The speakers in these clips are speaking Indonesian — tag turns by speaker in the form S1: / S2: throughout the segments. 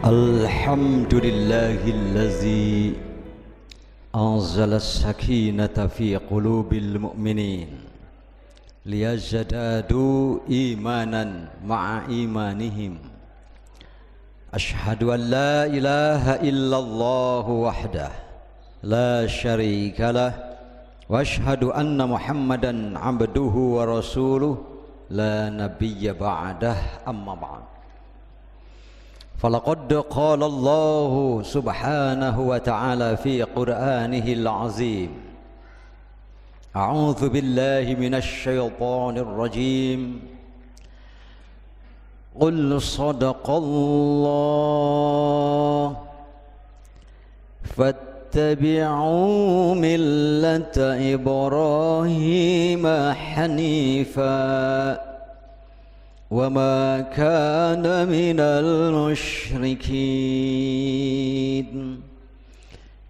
S1: Alhamdulillahillazi anzala as-sakinata fi qulubil mu'minin liyazdadu imanan ma'a imanihim. Ashhadu an la ilaha illallah wahdah la syarika lah wa ashhadu anna Muhammadan abduhu wa rasuluh la nabiyya ba'dah, amma ba'd. فلقد قال الله سبحانه وتعالى في قرآنه العظيم أعوذ بالله من الشيطان الرجيم قل صدق الله فاتبعوا ملة إبراهيم حنيفا وما كان من المشركين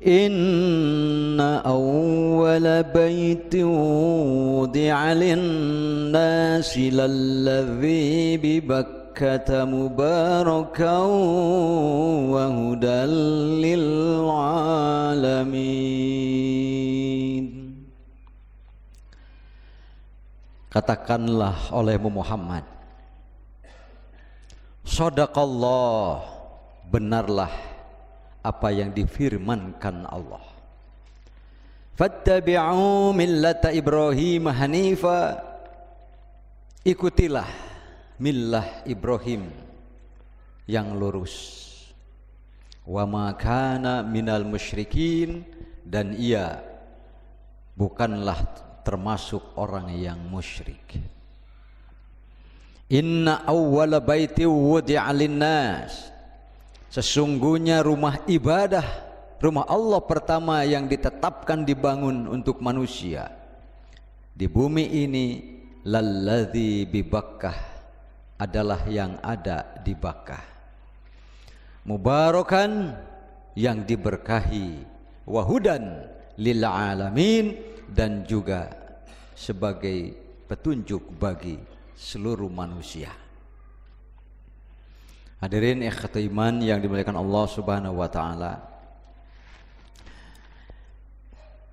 S1: إن أول بيت وضع للناس للذي ببكة مباركا وهدى للعالمين. Katakanlah olehmu Muhammad, Shadaqallah, benarlah apa yang difirmankan Allah. Fattabi'u millata Ibrahim hanifa, ikutilah millah Ibrahim yang lurus. Wa ma kana minal musyrikin, dan ia bukanlah termasuk orang yang musyrik. Inna awwala baiti wudi'a linnas, sesungguhnya rumah ibadah, rumah Allah pertama yang ditetapkan dibangun untuk manusia di bumi ini, lalladzi bi Bakkah, adalah yang ada di Bakkah, mubarakan, yang diberkahi, wahudan lil alamin, dan juga sebagai petunjuk bagi seluruh manusia. Hadirin ikhwati iman yang dimuliakan Allah Subhanahu wa taala,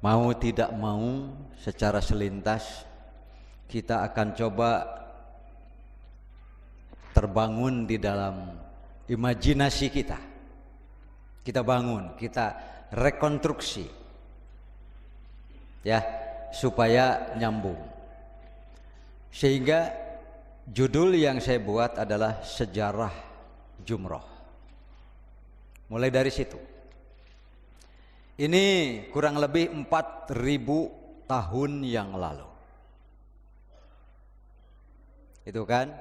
S1: mau tidak mau secara selintas kita akan coba terbangun di dalam imajinasi kita. Kita bangun, kita rekonstruksi ya, supaya nyambung. Sehingga judul yang saya buat adalah sejarah jumroh. Mulai dari situ. Ini kurang lebih 4.000 tahun yang lalu. Itu kan?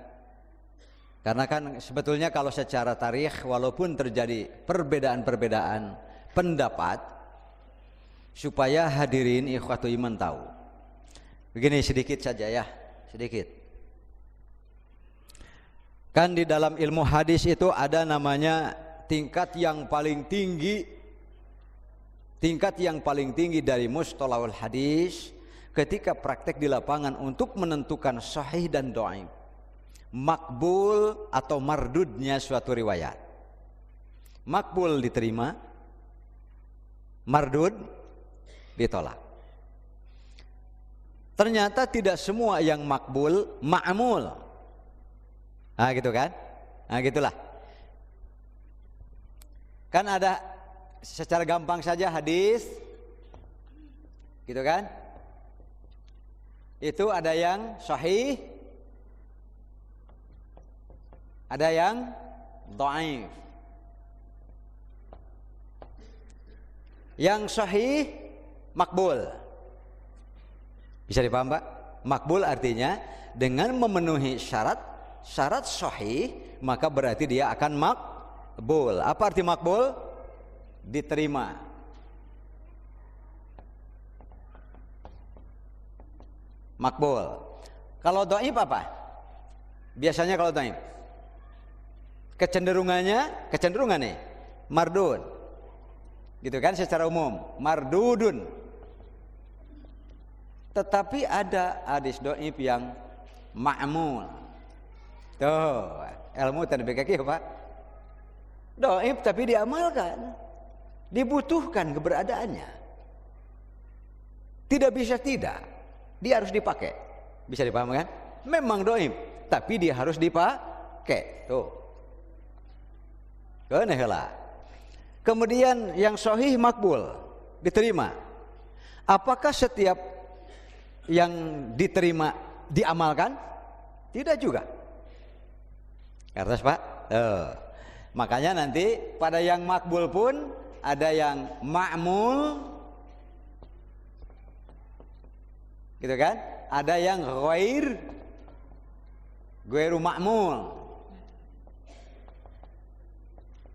S1: Karena kan sebetulnya kalau secara tarikh, walaupun terjadi perbedaan-perbedaan pendapat, supaya hadirin ikhwatu iman tahu. Begini sedikit saja ya, sedikit. Kan di dalam ilmu hadis itu ada namanya tingkat yang paling tinggi, dari mustalahul hadis ketika praktek di lapangan untuk menentukan sahih dan dhaif, makbul atau mardudnya suatu riwayat. Makbul diterima, mardud ditolak. Ternyata tidak semua yang makbul ma'mul. Nah gitu kan, nah gitulah. Kan ada secara gampang saja hadis, gitu kan? Itu ada yang sahih, ada yang dhaif. Yang sahih makbul. Bisa dipaham Pak? Makbul artinya dengan memenuhi syarat sahih, maka berarti dia akan makbul. Apa arti makbul? Diterima. Makbul. Kalau dhaif apa? Biasanya kalau dhaif kecenderungannya mardud. Gitu kan secara umum, mardudun. Tetapi ada hadis dhaif yang ma'mul. Tuh, ilmu tadi BKK Pak. Dhaif tapi diamalkan. Dibutuhkan keberadaannya. Tidak bisa tidak. Dia harus dipakai. Bisa dipahami kan? Memang dhaif, tapi dia harus dipakai. Tuh. Kenehlah. Kemudian yang sahih makbul, diterima. Apakah setiap yang diterima diamalkan? Tidak juga. Kertas Pak? Makanya nanti pada yang makbul pun ada yang ma'mul, gitu kan? Ada yang ghairu ma'mul.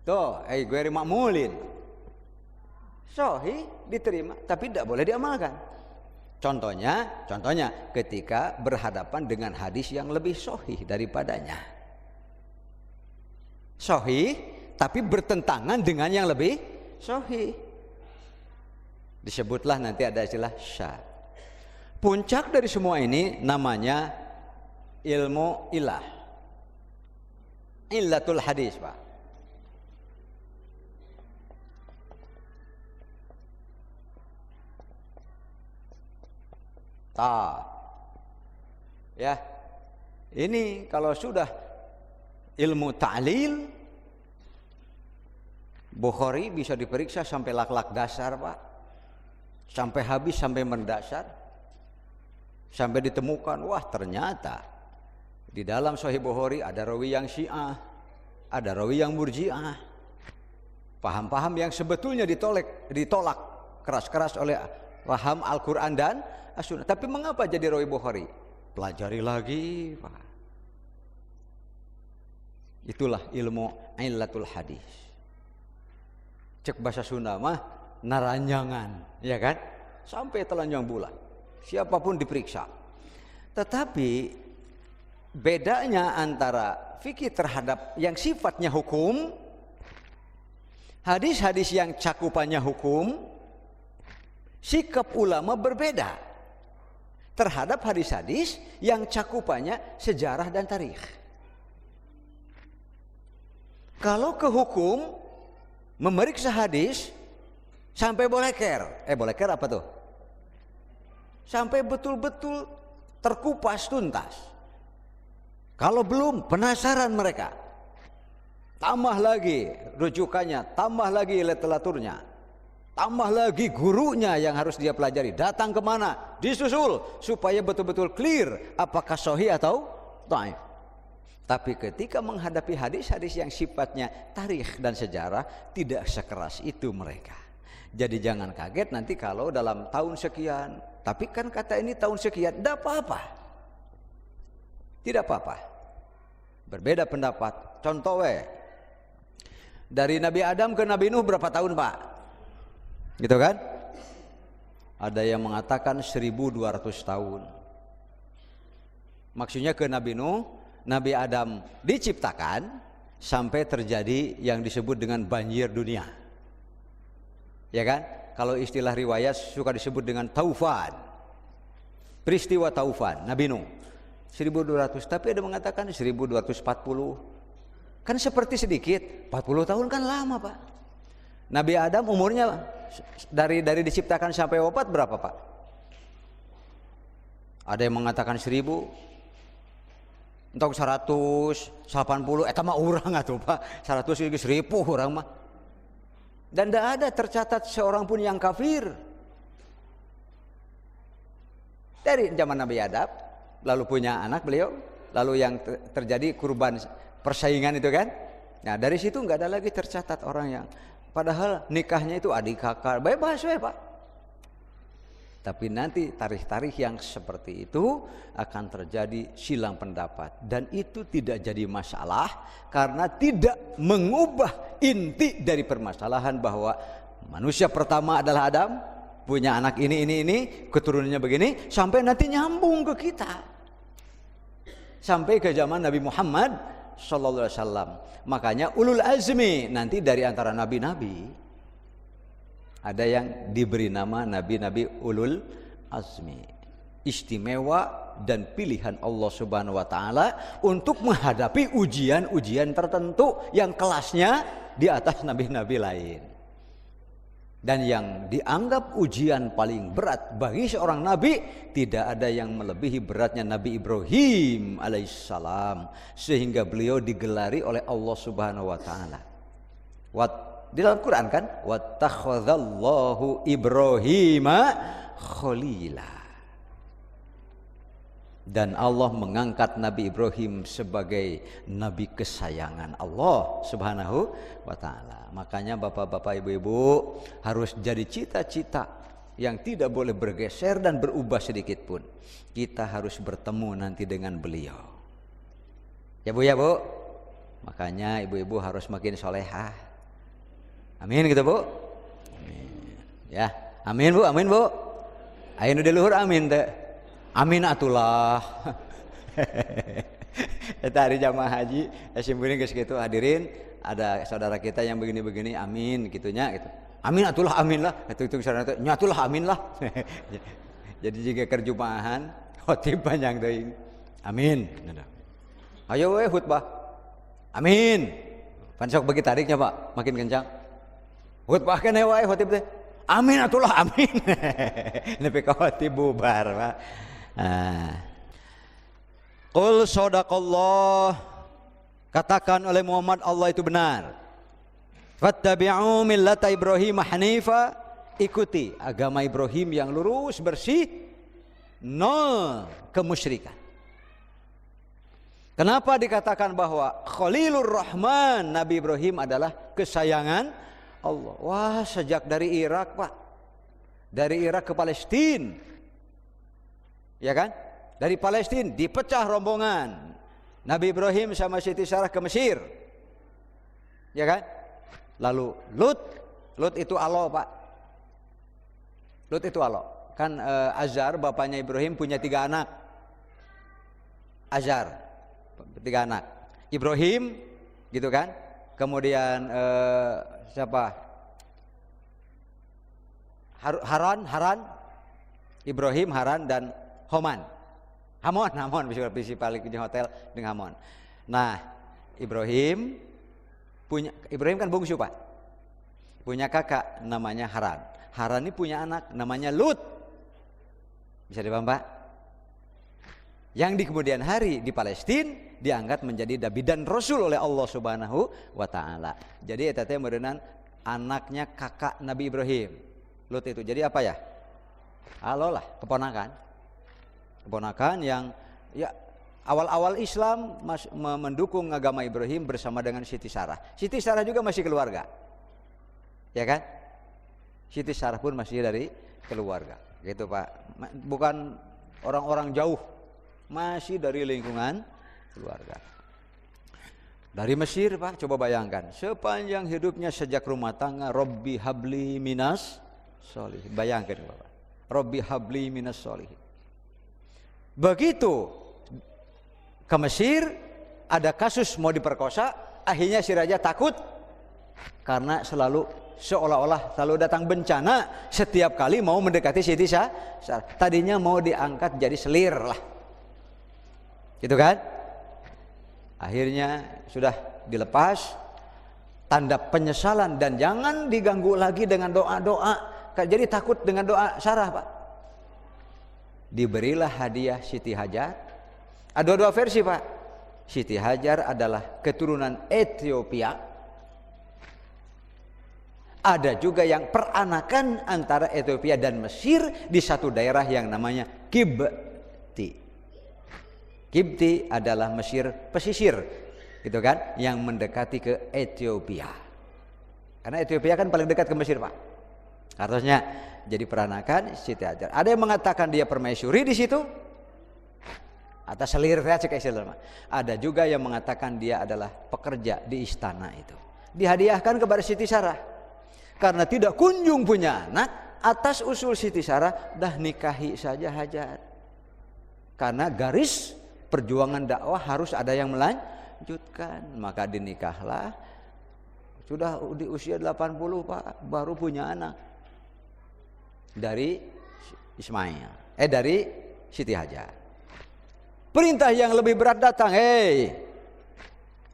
S1: Tuh, ghairu ma'mulin. Sahih diterima, tapi tidak boleh diamalkan. Contohnya ketika berhadapan dengan hadis yang lebih sahih daripadanya. Sahih, tapi bertentangan dengan yang lebih sahih. Disebutlah nanti ada istilah syadz. Puncak dari semua ini namanya ilmu ilah. Illatul hadis, Pak. Ya, ini kalau sudah ilmu ta'lil, Bukhari bisa diperiksa sampai lak-lak dasar, Pak, sampai habis, sampai mendasar, sampai ditemukan, wah ternyata di dalam Sahih Bukhari ada rawi yang Syiah, ada rawi yang Murji'ah, paham-paham yang sebetulnya ditolak keras-keras oleh paham Al-Quran dan As-Sunnah. Tapi mengapa jadi rawi Bukhari? Pelajari lagi, Pak. Itulah ilmu illatul hadis. Cek bahasa Sunda mah naranjangan, ya kan? Sampai telanjang bulan. Siapapun diperiksa. Tetapi bedanya antara fikih terhadap yang sifatnya hukum, hadis-hadis yang cakupannya hukum, sikap ulama berbeda terhadap hadis-hadis yang cakupannya sejarah dan tarikh. Kalau ke hukum, memeriksa hadis sampai boleker. Boleker apa tuh? Sampai betul-betul terkupas tuntas. Kalau belum, penasaran mereka. Tambah lagi rujukannya, tambah lagi literaturnya, tambah lagi gurunya yang harus dia pelajari. Datang kemana? Disusul supaya betul-betul clear apakah sahih atau dhaif. Tapi ketika menghadapi hadis-hadis yang sifatnya tarikh dan sejarah, tidak sekeras itu mereka. Jadi jangan kaget nanti kalau dalam tahun sekian, tapi kan kata ini tahun sekian, tidak apa-apa. Tidak apa-apa. Berbeda pendapat. Contoh dari Nabi Adam ke Nabi Nuh berapa tahun, Pak? Gitu kan? Ada yang mengatakan 1200 tahun. Maksudnya ke Nabi Nuh, Nabi Adam diciptakan sampai terjadi yang disebut dengan banjir dunia. Ya kan? Kalau istilah riwayat suka disebut dengan taufan. Peristiwa taufan Nabi Nuh 1200, tapi ada mengatakan 1240. Kan seperti sedikit, 40 tahun kan lama, Pak. Nabi Adam umurnya dari diciptakan sampai wafat berapa, Pak? Ada yang mengatakan 1000, untuk 180, eta mah urang atuh, Pak. 100 geus 1000 urang mah. Dan tidak ada tercatat seorang pun yang kafir dari zaman Nabi Adam, lalu punya anak beliau, lalu yang terjadi kurban persaingan itu kan. Nah dari situ nggak ada lagi tercatat orang yang, padahal nikahnya itu adik kakak, bebas Pak. Tapi nanti tarikh-tarikh yang seperti itu akan terjadi silang pendapat, dan itu tidak jadi masalah karena tidak mengubah inti dari permasalahan bahwa manusia pertama adalah Adam, punya anak ini, keturunannya begini, sampai nanti nyambung ke kita, sampai ke zaman Nabi Muhammad sallallahu alaihi wasallam. Makanya ulul azmi nanti dari antara nabi-nabi ada yang diberi nama nabi-nabi ulul azmi, istimewa dan pilihan Allah Subhanahu wa taala untuk menghadapi ujian-ujian tertentu yang kelasnya di atas nabi-nabi lain. Dan yang dianggap ujian paling berat bagi seorang nabi, tidak ada yang melebihi beratnya Nabi Ibrahim alaihissalam, sehingga beliau digelari oleh Allah Subhanahu wa taala. Di dalam Quran kan, wattakhadallahu Ibrahima khalila. Dan Allah mengangkat Nabi Ibrahim sebagai nabi kesayangan Allah Subhanahu wa taala. Makanya bapak-bapak, ibu-ibu, harus jadi cita-cita yang tidak boleh bergeser dan berubah sedikit pun. Kita harus bertemu nanti dengan beliau. Ya Bu, ya Bu. Makanya ibu-ibu harus makin solehah. Amin gitu Bu. Amin. Ya, amin Bu, amin Bu. Ayo di luhur amin teh. Amin atulah. Eta hari jamaah haji, simpuling geus kitu hadirin, ada saudara kita yang begini-begini, amin gitunya gitu. Amin atulah, amin lah. Itu saudara teh, nya atulah amin lah. Jadi jika kerjumaahan, khotib panjang teuing. Amin. Ayo we khutbah. Amin. Pan sok bagi tariknya Pak, makin kencang. Khutbah keneh wae khotib teh. Amin atulah, amin. Nepi ka khotib bubar, Pak. Qul sadaqallah, katakan oleh Muhammad Allah itu benar. Fattabi'u millata Ibrahim hanifa, ikuti agama Ibrahim yang lurus bersih, nol kemusyrikan. Kenapa dikatakan bahwa Khalilur Rahman, Nabi Ibrahim adalah kesayangan Allah? Wah, sejak dari Irak Pak, dari Irak ke Palestina, ya kan? Dari Palestina dipecah rombongan Nabi Ibrahim sama Siti Sarah ke Mesir, ya kan? Lalu Lut itu alo Pak, Lut itu alo kan. Azar bapaknya Ibrahim punya 3 anak. Azar 3 anak, Ibrahim gitu kan. Kemudian siapa? Haran, Ibrahim, Haran dan Hamon bisa balik di hotel dengan Hamon. Nah, Ibrahim kan bungsu Pak, punya kakak namanya Haran. Haran ini punya anak namanya Lut. Bisa dipaham Pak? Yang di kemudian hari di Palestina diangkat menjadi nabi dan rasul oleh Allah Subhanahu wa taala. Jadi eta teh meureunnan anaknya kakak Nabi Ibrahim. Lut itu. Jadi apa ya? Halo lah, keponakan yang ya awal-awal Islam mendukung agama Ibrahim bersama dengan Siti Sarah. Siti Sarah juga masih keluarga, ya kan? Siti Sarah pun masih dari keluarga, gitu Pak. Bukan orang-orang jauh, masih dari lingkungan keluarga. Dari Mesir Pak, coba bayangkan, sepanjang hidupnya sejak rumah tangga, Robbi habli minas sholihin. Bayangkan Bapak, Robbi habli minas sholihin. Begitu ke Mesir, ada kasus mau diperkosa, akhirnya si raja takut karena seolah-olah selalu datang bencana setiap kali mau mendekati Siti Sarah. Tadinya mau diangkat jadi selir lah, gitu kan? Akhirnya sudah dilepas, tanda penyesalan dan jangan diganggu lagi dengan doa-doa. Jadi takut dengan doa Sarah Pak. Diberilah hadiah Siti Hajar. Ada 2 versi Pak. Siti Hajar adalah keturunan Ethiopia. Ada juga yang peranakan antara Ethiopia dan Mesir di satu daerah yang namanya Kibti. Kibti adalah Mesir pesisir, gitu kan, yang mendekati ke Ethiopia. Karena Ethiopia kan paling dekat ke Mesir Pak. Harusnya jadi peranakan Siti Hajar. Ada yang mengatakan dia permaisuri di situ, atas selir cek istilah. Ada juga yang mengatakan dia adalah pekerja di istana itu. Dihadiahkan kepada Siti Sarah. Karena tidak kunjung punya anak, atas usul Siti Sarah dah nikahi saja Hajar. Karena garis perjuangan dakwah harus ada yang melanjutkan, maka dinikahlah. Sudah di usia 80 Pak, baru punya anak dari Ismail, dari Siti Hajar. Perintah yang lebih berat datang,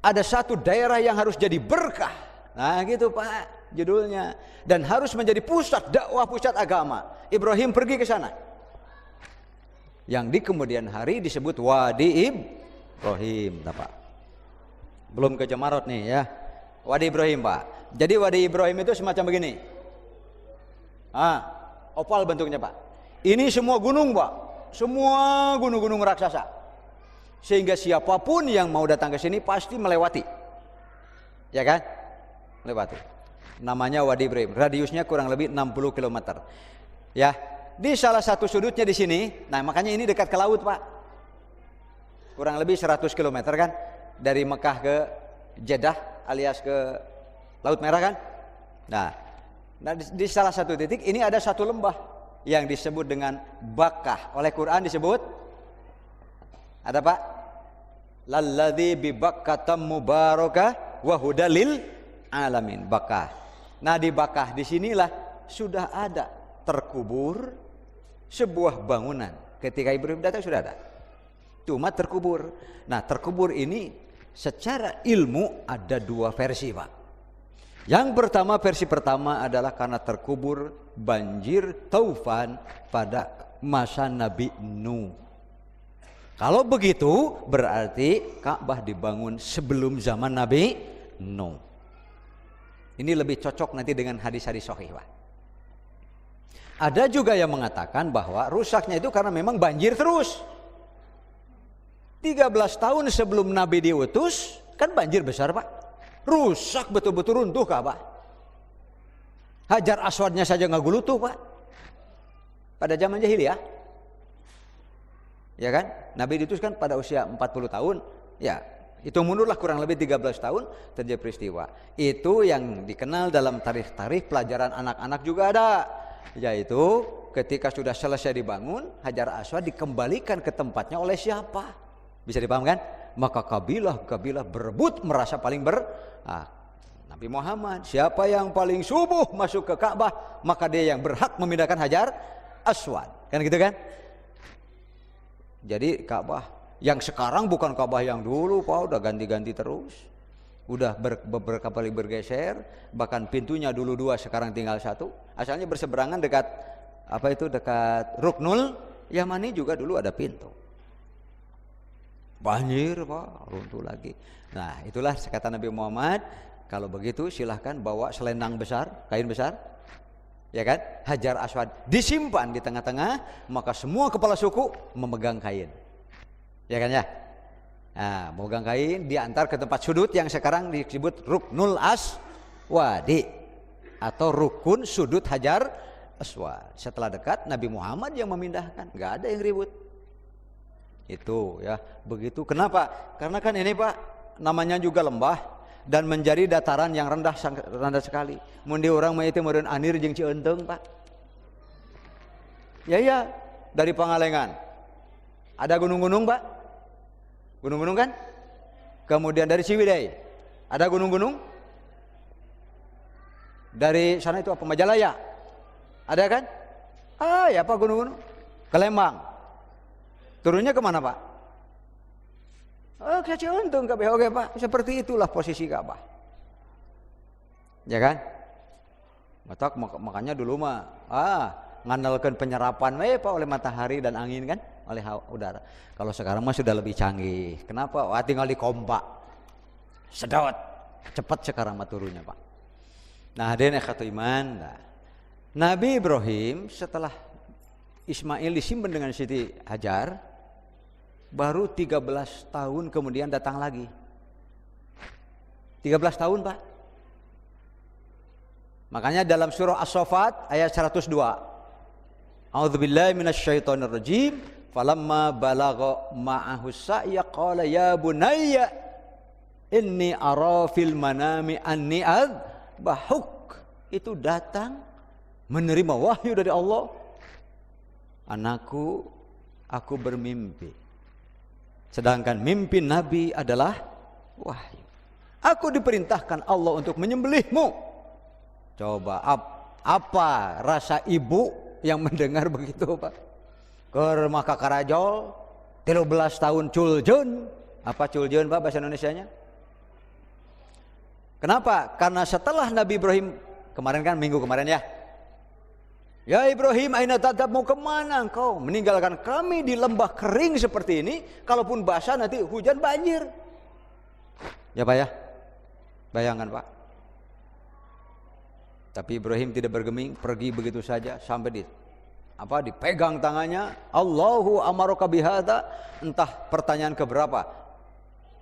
S1: ada satu daerah yang harus jadi berkah Nah gitu Pak judulnya. Dan harus menjadi pusat dakwah, pusat agama. Ibrahim pergi ke sana. Yang di kemudian hari disebut Wadi Ibrahim, Pak. Belum ke Jamarot nih ya. Wadi Ibrahim Pak. Jadi Wadi Ibrahim itu semacam begini. Oval bentuknya Pak. Ini semua gunung Pak. Semua gunung-gunung raksasa. Sehingga siapapun yang mau datang ke sini pasti melewati. Ya kan? Melewati. Namanya Wadi Ibrahim. Radiusnya kurang lebih 60 km. Ya. Di salah satu sudutnya di sini. Nah, makanya ini dekat ke laut, Pak. Kurang lebih 100 km kan dari Mekah ke Jeddah alias ke Laut Merah kan? Nah, di salah satu titik ini ada satu lembah yang disebut dengan Bakkah. Oleh Quran disebut ada Pak? Lalladzi bi Bakkatam mubarakah wa hudalil alamin. Bakkah. Nah, di Bakkah di sinilah sudah ada terkubur sebuah bangunan. Ketika Ibrahim datang sudah ada. Cuma terkubur. Nah, terkubur ini secara ilmu ada dua versi, Pak. Yang pertama, versi pertama adalah karena terkubur banjir taufan pada masa Nabi Nuh. Kalau begitu berarti Ka'bah dibangun sebelum zaman Nabi Nuh. Ini lebih cocok nanti dengan hadis-hadis sahih, Pak. Ada juga yang mengatakan bahwa rusaknya itu karena memang banjir terus. 13 tahun sebelum Nabi diutus kan banjir besar, Pak. Rusak betul-betul runtuh Ka'bah. Hajar Aswadnya saja nggak gulutuh, Pak. Pada zaman jahiliyah. Ya kan? Nabi diutus kan pada usia 40 tahun. Ya, itu mundurlah kurang lebih 13 tahun terjadi peristiwa. Itu yang dikenal dalam tarikh-tarikh pelajaran anak-anak juga ada. Yaitu ketika sudah selesai dibangun, Hajar Aswad dikembalikan ke tempatnya oleh siapa? Bisa dipaham kan? Maka kabilah-kabilah berebut merasa paling Nabi Muhammad, siapa yang paling subuh masuk ke Ka'bah, maka dia yang berhak memindahkan Hajar Aswad. Kan gitu kan? Jadi Ka'bah yang sekarang bukan Ka'bah yang dulu, Pak, udah ganti-ganti terus. Udah beberapa kali bergeser, bahkan pintunya dulu 2 sekarang tinggal 1. Asalnya berseberangan dekat dekat Ruknul Yamani juga dulu ada pintu. Banjir, Pak, runtuh lagi. Nah, itulah kata Nabi Muhammad, kalau begitu silahkan bawa selendang besar, kain besar. Ya kan? Hajar Aswad disimpan di tengah-tengah, maka semua kepala suku memegang kain. Ya kan ya? Nah, memegang kain diantar ke tempat sudut yang sekarang disebut Ruknul Aswadi atau rukun sudut Hajar Aswad. Setelah dekat Nabi Muhammad yang memindahkan, nggak ada yang ribut. Itu ya, begitu. Kenapa? Karena kan ini Pak, namanya juga lembah dan menjadi dataran yang rendah sekali. Mundi orang mah itu meureun anir jeung Cieunteng, Pak. Ya, dari Pangalengan. Ada gunung-gunung, Pak. Gunung-gunung kan? Kemudian dari Ciwidey ada gunung-gunung. Dari sana itu apa? Majalaya. Ada kan? Ya Pak, gunung-gunung. Ke Lembang. Turunnya kemana, Pak? Ke Ciuntung, ke BOG, Pak. Seperti itulah posisi Ka'bah. Ya kan? Makanya dulu mah ngandalkan penyerapan Pak oleh matahari dan angin kan, oleh udara. Kalau sekarang mah sudah lebih canggih. Kenapa? Tinggal dikompak. Sedot. Cepat sekarang mah turunnya, Pak. Nah, hadirin ikhwatul iman. Nabi Ibrahim setelah Ismail disimpan dengan Siti Hajar, baru 13 tahun kemudian datang lagi. 13 tahun, Pak. Makanya dalam surah As-Saffat ayat 102. A'udzubillahi minasyaitonirrajim. Falamma balagha ma'ahu sa'ya qala ya bunayya inni ara fil manami anni adbahuk. Itu datang menerima wahyu dari Allah. Anakku, aku bermimpi. Sedangkan mimpi Nabi adalah wahyu. Aku diperintahkan Allah untuk menyembelihmu. Coba apa rasa ibu yang mendengar begitu, Pak? Keur maka karajol 13 tahun culjeun. Apa culjeun, Pak, bahasa Indonesianya? Kenapa? Karena setelah Nabi Ibrahim, kemarin kan minggu kemarin ya, ya Ibrahim, aina tadhab, mau kemana engkau? Meninggalkan kami di lembah kering seperti ini, kalaupun basah nanti hujan banjir. Ya Pak ya, bayangkan Pak. Tapi Ibrahim tidak bergeming, pergi begitu saja sampai dipegang tangannya. Allahu amaraka bihadza, entah pertanyaan keberapa.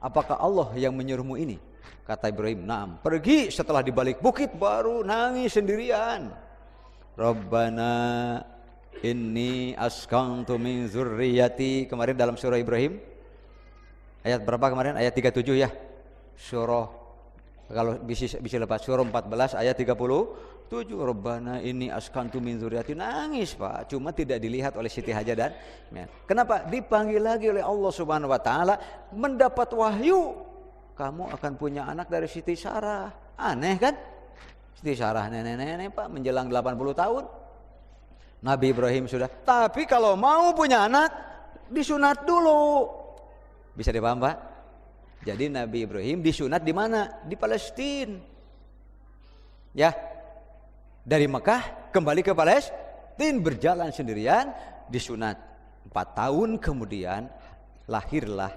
S1: Apakah Allah yang menyuruhmu ini? Kata Ibrahim, "Na'am." Pergi, setelah di balik bukit baru nangis sendirian. Rabbana inni askantu min zurriyati. Kemarin dalam surah Ibrahim ayat berapa kemarin? Ayat 37 ya. Surah, kalau bisa lepas, surah 14 ayat 37. Rabbana inni askantu min zurriyati. Nangis Pak, cuma tidak dilihat oleh Siti Hajar dan kenapa? Dipanggil lagi oleh Allah Subhanahu wa taala, mendapat wahyu kamu akan punya anak dari Siti Sarah. Aneh kan? Siti Sarah nenek-nenek Pak, menjelang 80 tahun. Nabi Ibrahim sudah. Tapi kalau mau punya anak, disunat dulu. Bisa dipaham Pak? Jadi Nabi Ibrahim disunat di mana? Di Palestina. Ya. Dari Mekah kembali ke Palestina, berjalan sendirian, disunat. 4 tahun kemudian lahirlah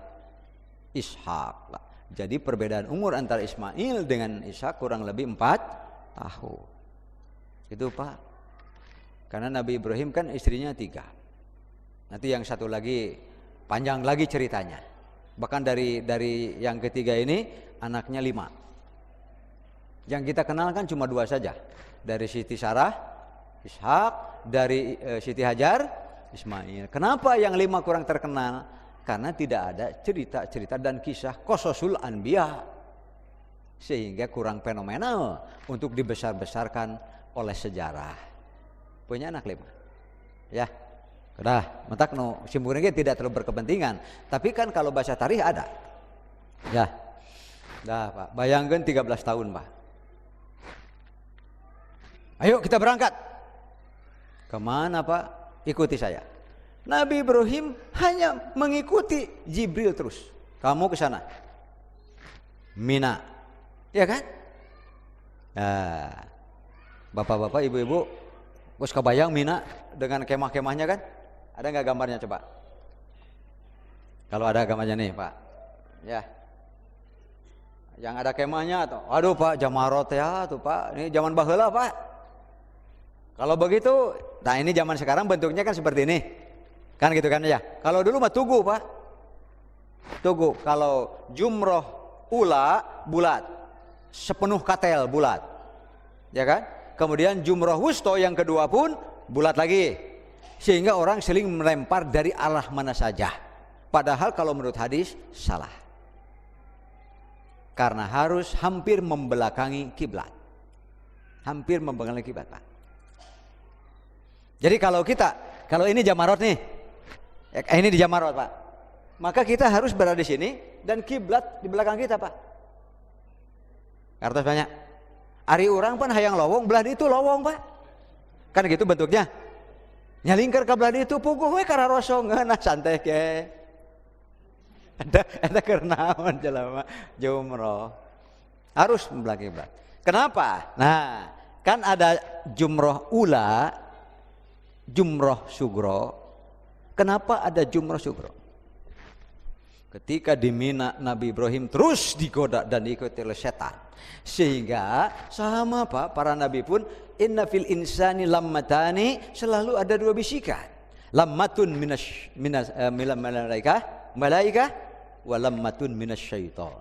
S1: Ishak. Jadi perbedaan umur antara Ismail dengan Ishak kurang lebih 4 tahun. Itu Pak. Karena Nabi Ibrahim kan istrinya 3. Nanti yang satu lagi panjang lagi ceritanya. Bahkan dari yang ketiga ini anaknya 5. Yang kita kenal kan cuma 2 saja. Dari Siti Sarah, Ishak, dari Siti Hajar, Ismail. Kenapa yang 5 kurang terkenal? Karena tidak ada cerita-cerita dan kisah qososul anbiya, sehingga kurang fenomenal untuk dibesar-besarkan oleh sejarah. Punya anak 5 ya, udah mentak no simpuringnya tidak terlalu berkepentingan. Tapi kan kalau bahasa tarikh ada ya. Dah Pak, bayangkan 13 tahun Pak. Ayo kita berangkat. Kemana Pak? Ikuti saya. Nabi Ibrahim hanya mengikuti Jibril terus. Kamu ke sana, Mina, ya kan? Nah, bapak-bapak, ibu-ibu, bos kebayang Mina dengan kemah-kemahnya kan? Ada nggak gambarnya coba? Kalau ada gambarnya nih Pak, ya. Yang ada kemahnya atau, aduh Pak, Jamarot ya tuh Pak, ini zaman baheula Pak. Kalau begitu, nah ini zaman sekarang bentuknya kan seperti ini. Kan gitu kan ya. Kalau dulu mah tugu Pak. Tugu. Kalau jumroh ula bulat, sepenuh katel bulat. Ya kan? Kemudian jumroh wusto yang kedua pun bulat lagi. Sehingga orang seling melempar dari arah mana saja. Padahal kalau menurut hadis salah. Karena harus hampir membelakangi kiblat. Hampir membelakangi kiblat Pak. Jadi kalau ini Jamarot nih. Ini di Jamarot Pak. Maka kita harus berada di sini dan kiblat di belakang kita Pak. Kartos banyak. Ari urang pan hayang lowong, belah itu lowong Pak. Kan gitu bentuknya. Nyalingker ke belah itu puguh we kararoso ngeunah santai ke. Ada kernaon jelema jumroh. Harus membelah kiblat. Kenapa? Nah, kan ada jumroh ula, jumroh sugro. Kenapa ada jumroh sugro? Ketika di Mina Nabi Ibrahim terus digoda dan diikuti oleh setan. Sehingga sama Pak, para nabi pun inna fil insani lammatani, selalu ada 2 bisikan. Lammatun malaikah wa lammatun minasyaiton.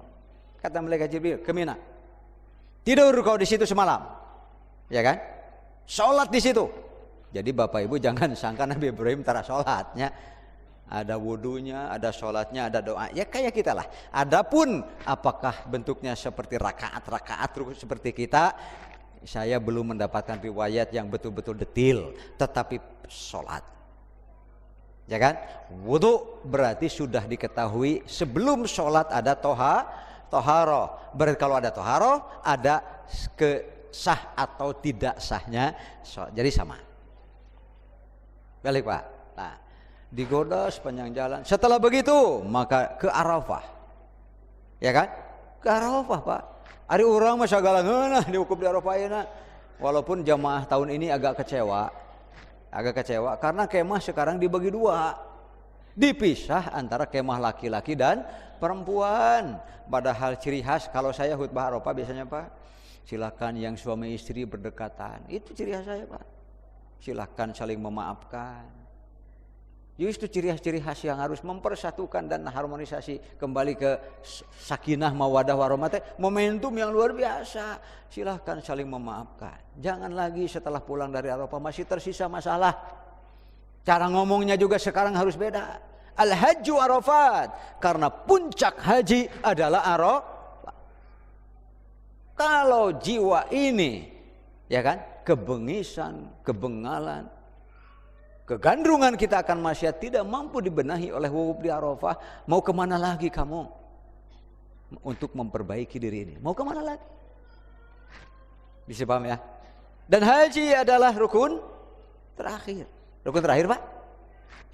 S1: Kata malaikat Jibril ke Mina. Tidur kau di situ semalam. Ya kan? Salat di situ. Jadi Bapak Ibu jangan sangka Nabi Ibrahim tara sholatnya. Ada wudunya, ada sholatnya, ada doa. Ya kayak kita lah. Adapun apakah bentuknya seperti rakaat-rakaat seperti kita, saya belum mendapatkan riwayat yang betul-betul detail. Tetapi sholat, ya kan? Wudu berarti sudah diketahui sebelum sholat ada toharoh. Berarti kalau ada toharoh, ada sah atau tidak sahnya sholat. Jadi sama. Balik Pak. Nah, digoda sepanjang jalan. Setelah begitu maka ke Arafah. Ya kan? Ke Arafah Pak. Ari urang mah sagala ngeunah diukup di Arafah ayeuna. Walaupun jamaah tahun ini agak kecewa karena kemah sekarang dibagi dua. Dipisah antara kemah laki-laki dan perempuan. Padahal ciri khas kalau saya khutbah Arafah biasanya Pak, silakan yang suami istri berdekatan. Itu ciri khas saya Pak. Silakan saling memaafkan. Justru ciri khas yang harus mempersatukan dan harmonisasi kembali ke sakinah mawadah warahmah, momentum yang luar biasa. Silahkan saling memaafkan. Jangan lagi setelah pulang dari Arafah masih tersisa masalah. Cara ngomongnya juga sekarang harus beda. Al-hajju Arafat, karena puncak haji adalah Arafah. Kalau jiwa ini, ya kan, kebengisan, kebengalan, kegandrungan kita akan maksiat tidak mampu dibenahi oleh wukuf di Arafah, mau kemana lagi kamu untuk memperbaiki diri ini? Mau kemana lagi? Bisa paham ya? Dan haji adalah rukun terakhir. Rukun terakhir Pak?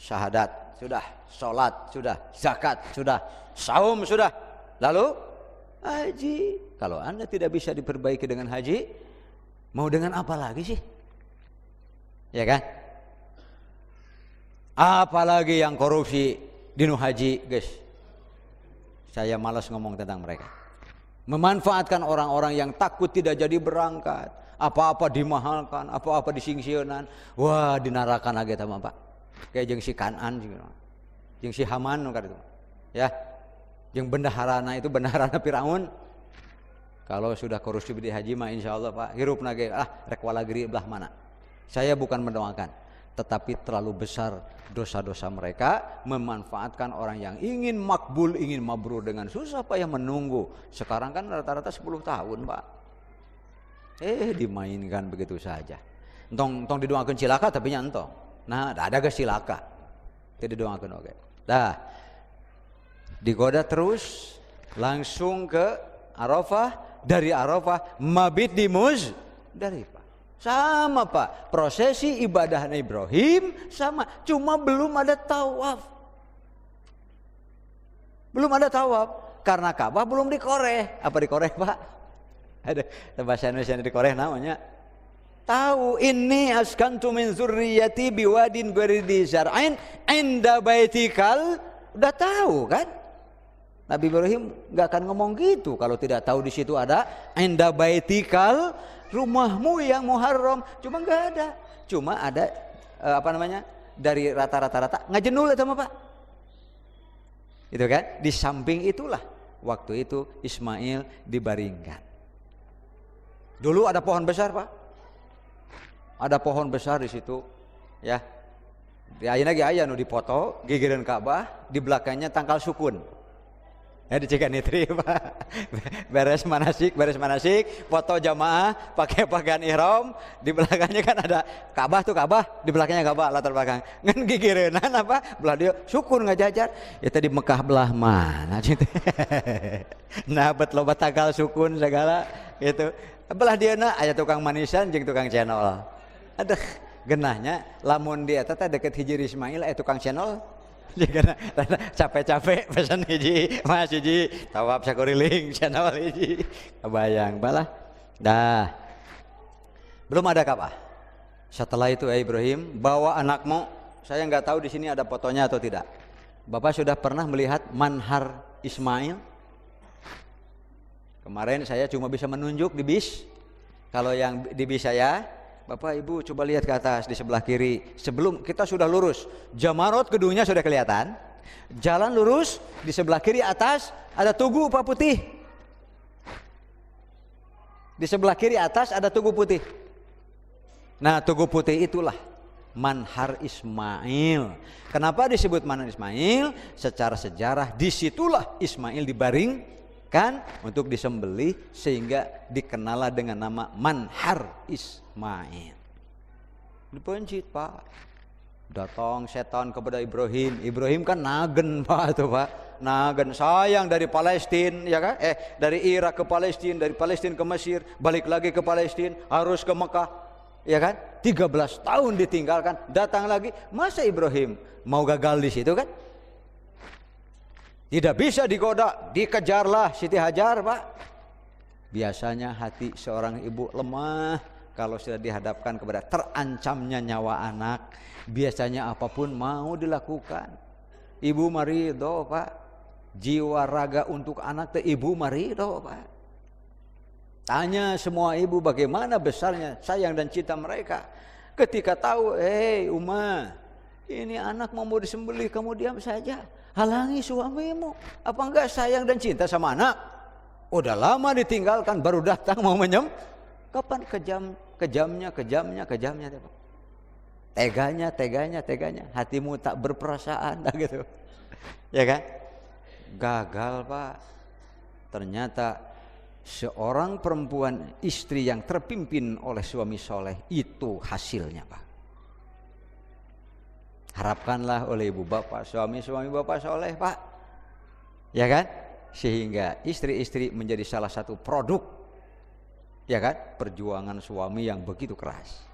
S1: Syahadat sudah, sholat sudah, zakat sudah, saum sudah, lalu haji. Kalau Anda tidak bisa diperbaiki dengan haji, mau dengan apa lagi sih? Ya kan? Apalagi yang korupsi di haji, guys. Saya malas ngomong tentang mereka. Memanfaatkan orang-orang yang takut tidak jadi berangkat, apa-apa dimahalkan, apa-apa disingsionan. Wah, dinarakan lagi sama Pak. Kayak jeung si Kanan juga. Jeung si Haman kan itu. Ya. Jeung bendaharana itu bendaharana Firaun. Kalau sudah korupsi di haji mah insyaallah Pak, hirupna ge rek walagri belah mana. Saya bukan mendoakan, tetapi terlalu besar dosa-dosa mereka memanfaatkan orang yang ingin makbul, ingin mabrur dengan susah payah menunggu. Sekarang kan rata-rata 10 tahun Pak. Dimainkan begitu saja. Entong didoakan cilaka tapi nyantong. Nah, ada ke cilaka. Tidak didoakan oke. Dah. Digoda terus langsung ke Arafah, dari Arafah mabit di Muzdalifah. Sama Pak, prosesi ibadah Ibrahim sama, cuma belum ada tawaf. Belum ada tawaf karena Ka'bah belum dikoreh. Apa dikoreh Pak? Ada bahasa Indonesia yang dikoreh namanya. Tahu, ini askantu min zurriyati biwadin ghairi dzi zar'ain inda baitikal. Udah tahu kan? Nabi Ibrahim nggak akan ngomong gitu kalau tidak tahu di situ ada inda baitikal, rumahmu yang muharram. Cuma nggak ada, cuma ada dari rata-rata ngajenul itu mah Pak. Itu kan di samping itulah waktu itu Ismail dibaringkan. Dulu ada pohon besar Pak, ada pohon besar di situ ya. Di ayeuna ge aya nu dipoto gigireun Ka'bah, di belakangnya tangkal sukun. Ya dicegah nitri Pak. beres manasik, foto jamaah pakai pakaian ihram, di belakangnya kan ada Ka'bah tuh, Ka'bah di belakangnya Ka'bah latar belakang. Ngan gigireunan apa? Belah dia sukun ngajajar. Ya tadi Mekah belah mana gitu. Nah, bet loba tanggal sukun segala gitu. Belah dieuna aya tukang manisan jeung tukang cendol. Aduh, genahnya lamun di eta teh deket hiji Ismail tukang cendol. Karena capek-capek pesan hiji mas hiji tawaf sakuriling channel hiji kebayang balah dah. Belum ada Ka'bah. Setelah itu Ibrahim bawa anakmu, saya nggak tahu di sini ada fotonya atau tidak. Bapak sudah pernah melihat manhar Ismail? Kemarin saya cuma bisa menunjuk di bis. Kalau yang di bis saya, Bapak Ibu coba lihat ke atas di sebelah kiri. Sebelum kita sudah lurus, Jamarot gedungnya sudah kelihatan. Jalan lurus di sebelah kiri atas ada tugu Pak putih. Di sebelah kiri atas ada tugu putih. Nah, tugu putih itulah manhar Ismail. Kenapa disebut manhar Ismail? Secara sejarah disitulah Ismail dibaringkan untuk disembelih sehingga dikenal dengan nama manhar Ismail. Dipencit Pak, datang setan kepada Ibrahim. Ibrahim kan nagen Pak itu Pak, nagen sayang dari Palestina ya kan? Dari Irak ke Palestina, dari Palestina ke Mesir, balik lagi ke Palestina, harus ke Mekah, ya kan? 13 tahun ditinggalkan, datang lagi. Masa Ibrahim mau gagal di situ kan? Tidak bisa digoda, dikejarlah Siti Hajar Pak. Biasanya hati seorang ibu lemah kalau sudah dihadapkan kepada terancamnya nyawa anak. Biasanya apapun mau dilakukan. Ibu marido Pak, jiwa raga untuk anak teh ibu marido Pak. Tanya semua ibu bagaimana besarnya sayang dan cinta mereka ketika tahu, Uma, ini anak mau disembelih, kamu diam saja, halangi suamimu. Apa enggak sayang dan cinta sama anak? Udah lama ditinggalkan baru datang mau kapan kejamnya Pak. Teganya hatimu tak berperasaan gitu. Ya kan? Gagal Pak. Ternyata seorang perempuan istri yang terpimpin oleh suami soleh itu hasilnya Pak. Harapkanlah oleh ibu bapak suami bapak soleh Pak. Ya kan? Sehingga istri-istri menjadi salah satu produk, ya kan, perjuangan suami yang begitu keras.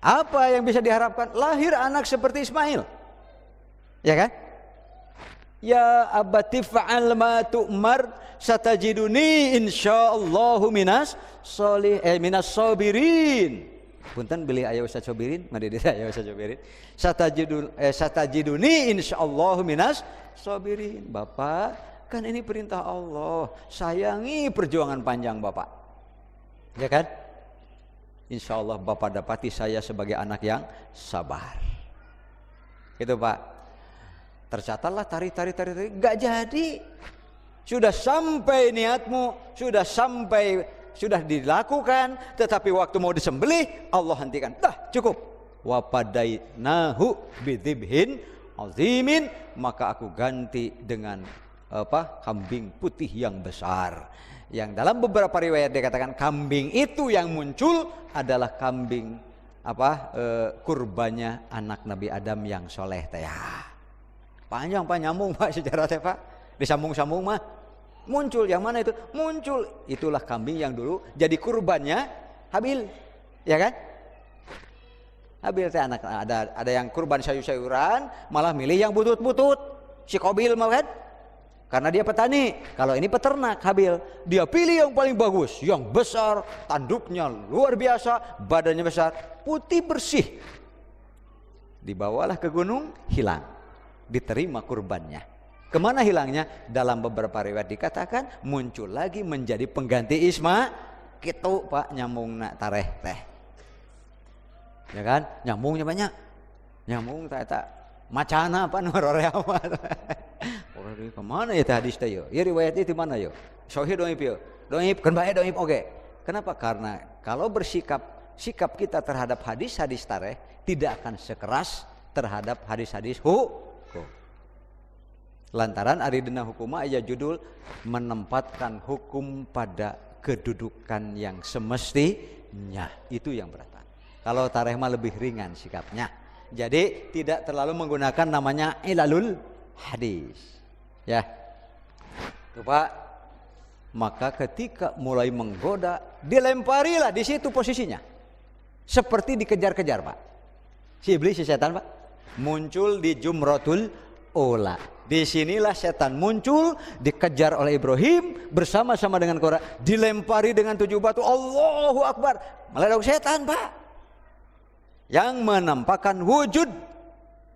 S1: Apa yang bisa diharapkan? Lahir anak seperti Ismail, ya kan? Ya abati fa'al ma tu'mar satajiduni insyaallahu minas sabirin. Punten beli aya Ustaz Sobirin, ngadede aya Ustaz Sobirin. Satajiduni insyaallahu minas sabirin. Bapak, kan ini perintah Allah. Sayangi perjuangan panjang Bapak. Ya kan? Insyaallah Bapak dapati saya sebagai anak yang sabar. Gitu Pak. Tercatatlah tari, enggak jadi. Sudah sampai niatmu, sudah dilakukan, tetapi waktu mau disembelih Allah hentikan. Dah, cukup. Wa padainahu bidzibhin azimin, maka aku ganti dengan kambing putih yang besar. Yang dalam beberapa riwayat dikatakan kambing itu yang muncul adalah kambing kurbannya anak Nabi Adam yang soleh teh. Panjang Pak, nyambung Pak sejarah teh Pak. Disambung-sambung mah. Muncul yang mana itu? Muncul itulah kambing yang dulu jadi kurbannya Habil. Ya kan? Habil teh anak ada yang kurban sayur-sayuran, malah milih yang butut-butut. Si Qabil mah kan? Karena dia petani. Kalau ini peternak Habil, dia pilih yang paling bagus, yang besar, tanduknya luar biasa, badannya besar, putih bersih. Dibawalah ke gunung, hilang. Diterima kurbannya. Kemana hilangnya? Dalam beberapa riwayat dikatakan muncul lagi menjadi pengganti Isma. Gitu Pak, nyambung nak tareh teh. Ya kan? Nyambungnya banyak. Nyambung tak macana apa norore amat. Orang kemana ya hadis teh yo? Ya riwayat itu mana yo? Sahih doib yo. Doib kan bae doib oge. Kenapa? Karena kalau sikap kita terhadap hadis-hadis tareh tidak akan sekeras terhadap hadis-hadis hukum. Lantaran ari dina hukum aya judul menempatkan hukum pada kedudukan yang semestinya. Itu yang berat. Kalau tareh mah lebih ringan sikapnya. Jadi tidak terlalu menggunakan namanya ilalul hadis. Ya. Tuh Pak. Maka ketika mulai menggoda, dilemparilah di situ posisinya. Seperti dikejar-kejar Pak. Si iblis, si setan Pak, muncul di Jumratul Ula. Di sinilah setan muncul, dikejar oleh Ibrahim bersama-sama dengan Korah, dilempari dengan 7 batu. Allahu Akbar. Meledak setan Pak, yang menampakkan wujud,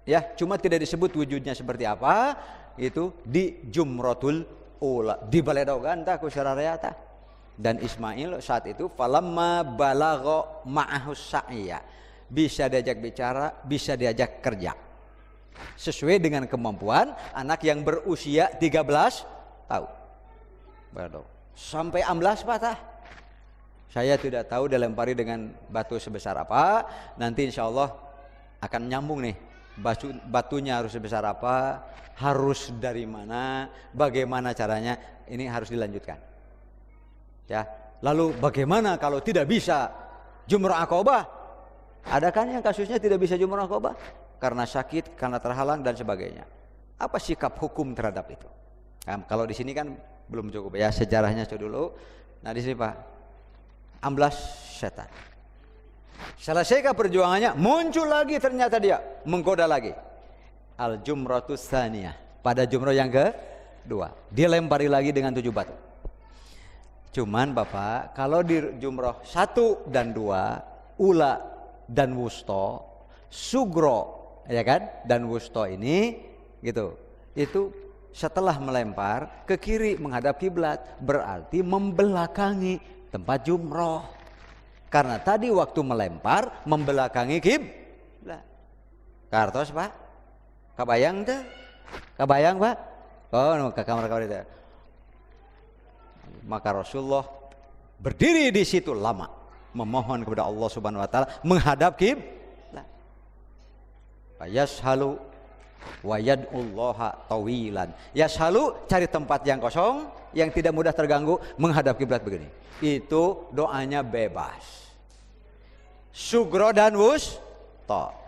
S1: ya cuma tidak disebut wujudnya seperti apa. Itu di Jumratul Ula, di baledogan tak ku sararea. Dan Ismail saat itu falamma balagha ma'ahu sa'ya, bisa diajak bicara, bisa diajak kerja sesuai dengan kemampuan anak yang berusia 13 tahun. Baru sampai 16 patah. Saya tidak tahu dilempari dengan batu sebesar apa. Nanti insya Allah akan nyambung nih. Batunya harus sebesar apa, harus dari mana, bagaimana caranya. Ini harus dilanjutkan. Ya. Lalu bagaimana kalau tidak bisa Jumrah Aqabah? Ada kan yang kasusnya tidak bisa Jumrah Aqabah karena sakit, karena terhalang dan sebagainya. Apa sikap hukum terhadap itu? Nah, kalau di sini kan belum cukup ya, sejarahnya dulu. Nah di sini Pak, amblas setan. Selesai perjuangannya, muncul lagi ternyata dia menggoda lagi. Al Jumratus Tsaniyah, pada jumrah yang kedua, dia lempari lagi dengan 7 batu. Cuman Bapak, kalau di jumroh 1 dan 2, ula dan wusto, sugro, ya kan, dan wusto ini gitu. Itu setelah melempar ke kiri menghadap kiblat, berarti membelakangi tempat jumroh. Karena tadi waktu melempar membelakangi kiblat. Kartos Pak? Kabayang tuh? Kabayang Pak? Oh, ke kamar itu. Maka Rasulullah berdiri di situ lama memohon kepada Allah Subhanahu wa taala menghadap kiblat. Yashalu wa yad'ullaha tawilan. Yashalu cari tempat yang kosong, yang tidak mudah terganggu, menghadap kiblat begini. Itu doanya bebas. Sugro dan wusto.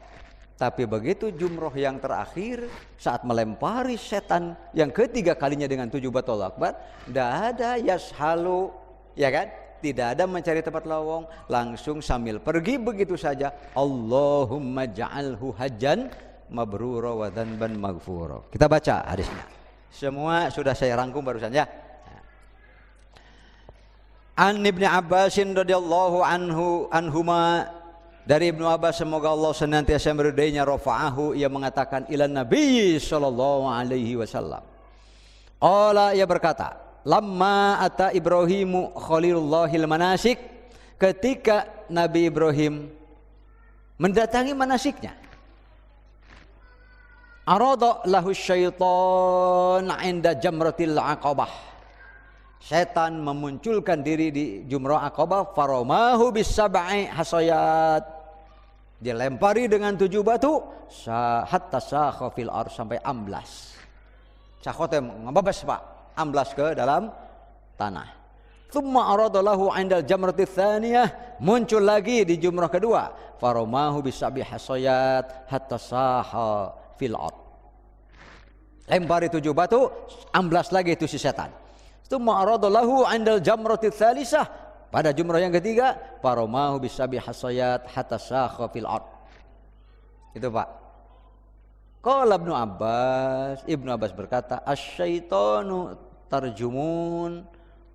S1: Tapi begitu jumroh yang terakhir, saat melempari setan yang ketiga kalinya dengan 7 batul akbar, tidak ada yashalu, ya kan? Tidak ada mencari tempat lowong, langsung sambil pergi begitu saja. Allahumma ja'alhu hajjan mabrura wa dhanban maghfura. Kita baca hadisnya. Semua sudah saya rangkum barusan ya. An Ibnu Abbasin radhiyallahu anhuma, dari Ibnu Abbas semoga Allah senantiasa meridainya, rafa'ahu, ia mengatakan ila Nabi sallallahu alaihi wasallam. Qala, ia berkata, lamma ata Ibrahimu khalilullahil manasik, ketika Nabi Ibrahim mendatangi manasiknya, arada lahu syaitan inda jamratil aqabah, setan memunculkan diri di jumrah Aqabah, faramahu bis sab'i hasayat, dilempari dengan 7 batu, hatta sakha fil ardh, sampai amblas. Sakhote ngababas Pak, amblas ke dalam tanah. Tsumma arada lahu 'indal jamratil tsaniyah, muncul lagi di jumrah kedua, faramahu bis sab'i hasayat hatta sakha fil ardh. Lempari 7 batu, amblas lagi itu si setan. Tsumma aradallahu 'indal jamratil tsalisah, pada jumrah yang ketiga, faramahu bisabi hasayat hatta sakha fil ard. Itu Pak. Qala Ibnu Abbas berkata, asyaitanu tarjumun